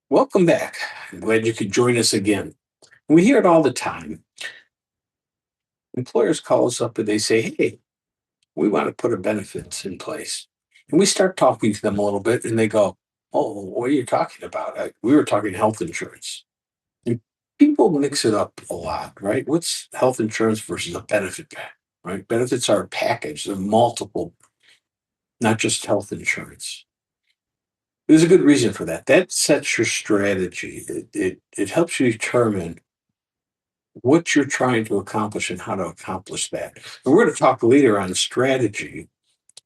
Welcome back. I'm glad you could join us again. We hear it all the time. Employers call us up and they say, "Hey, we want to put a benefits in place." And we start talking to them a little bit and they go, "Oh, what are you talking about? We were talking health insurance." And people mix it up a lot, right? What's health insurance versus a benefit pack, right? Benefits are a package, they're multiple, not just health insurance. There's a good reason for that. That sets your strategy. It helps you determine what you're trying to accomplish and how to accomplish that. And we're going to talk later on strategy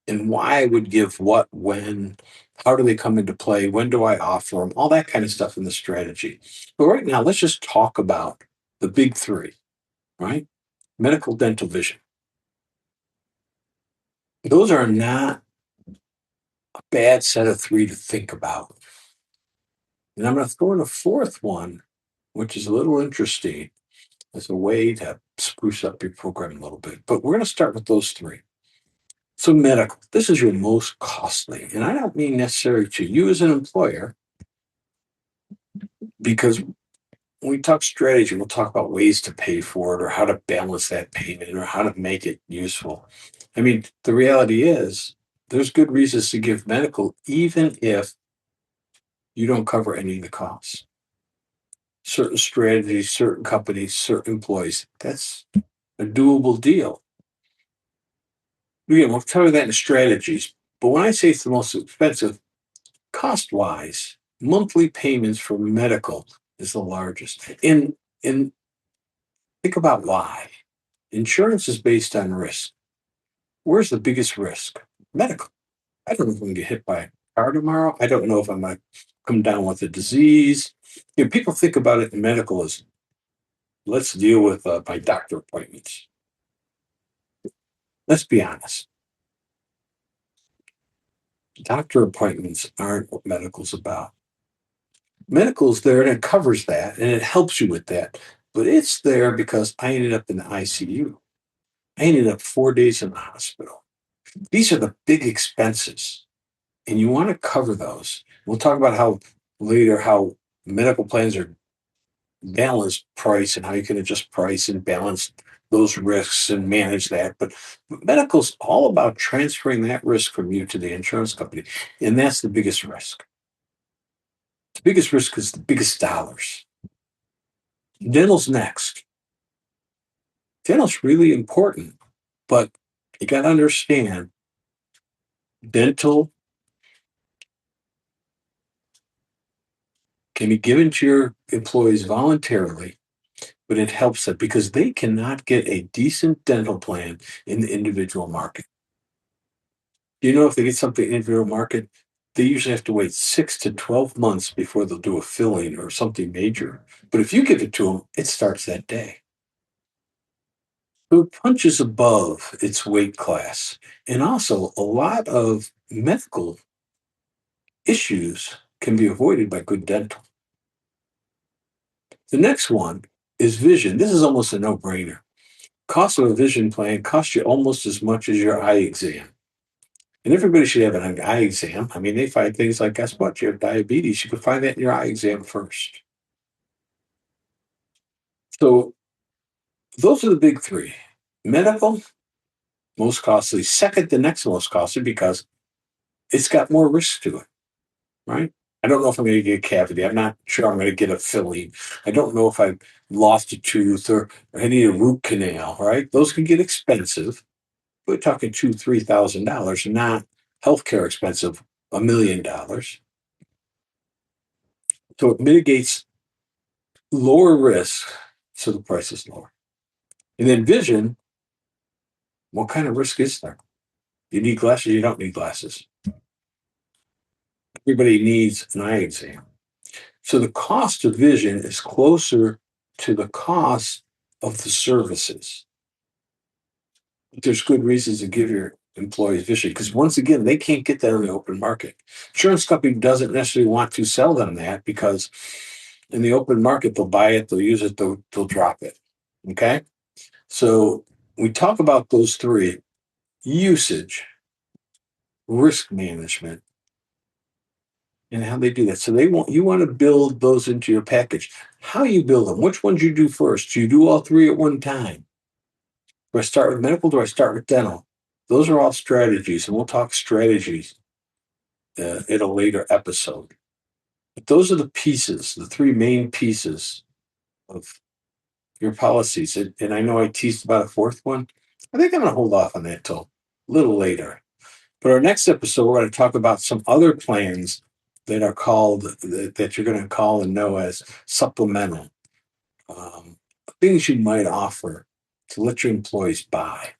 and why I would give what, when, how do they come into play, when do I offer them, all that kind of stuff in the strategy. But right now, let's just talk about the big three, right? Medical, dental, vision. Those are not a bad set of three to think about. And I'm going to throw in a fourth one, which is a little interesting as a way to spruce up your program a little bit. But we're going to start with those three. So medical, this is your most costly. And I don't mean necessarily to you as an employer, because when we talk strategy, we'll talk about ways to pay for it or how to balance that payment or how to make it useful. I mean, the reality is there's good reasons to give medical, even if you don't cover any of the costs. Certain strategies, certain companies, certain employees, that's a doable deal. Again, we'll cover that in strategies. But when I say it's the most expensive, cost wise, monthly payments for medical is the largest. And think about why. Insurance is based on risk. Where's the biggest risk? Medical. I don't know if I'm going to get hit by a car tomorrow. I don't know if I'm going to come down with a disease. People think about it in medical as let's deal with my doctor appointments. Let's be honest. Doctor appointments aren't what medical's about. Medical's there and it covers that and it helps you with that. But it's there because I ended up in the ICU. I ended up 4 days in the hospital. These are the big expenses, and you want to cover those. We'll talk about how later how medical plans are balanced price and how you can adjust price and balance those risks and manage that. But medical's all about transferring that risk from you to the insurance company, and that's the biggest risk. The biggest risk is the biggest dollars. Dental's next. Dental's really important, but you got to understand dental can be given to your employees voluntarily, but it helps them because they cannot get a decent dental plan in the individual market. You know, if they get something in the individual market, they usually have to wait 6 to 12 months before they'll do a filling or something major. But if you give it to them, it starts that day. So it punches above its weight class. And also, a lot of medical issues can be avoided by good dental. The next one is vision. This is almost a no brainer. Cost of a vision plan costs you almost as much as your eye exam. And everybody should have an eye exam. I mean, they find things like, guess what? You have diabetes. You can find that in your eye exam first. So those are the big three. Medical, most costly. Second, the next most costly because it's got more risk to it, right? I don't know if I'm going to get a cavity. I'm not sure I'm going to get a filling. I don't know if I've lost a tooth or I need a root canal, right? Those can get expensive. We're talking $2,000, $3,000, not healthcare expensive, $1 million. So it mitigates lower risk, so the price is lower. And then vision, what kind of risk is there? You need glasses, you don't need glasses. Everybody needs an eye exam. So the cost of vision is closer to the cost of the services. There's good reasons to give your employees vision because once again, they can't get that in the open market. Insurance company doesn't necessarily want to sell them that because in the open market, they'll buy it, they'll use it, they'll drop it. Okay. So we talk about those three: usage, risk management, and how they do that. So you want to build those into your package. How you build them, which ones you do first? Do you do all three at one time? Do I start with medical? Do I start with dental? Those are all strategies, and we'll talk strategies in a later episode. But those are the pieces, the three main pieces of your policies. And I know I teased about a fourth one. I think I'm going to hold off on that till a little later. But our next episode, we're going to talk about some other plans that are called, that you're going to call and know as supplemental, things you might offer to let your employees buy.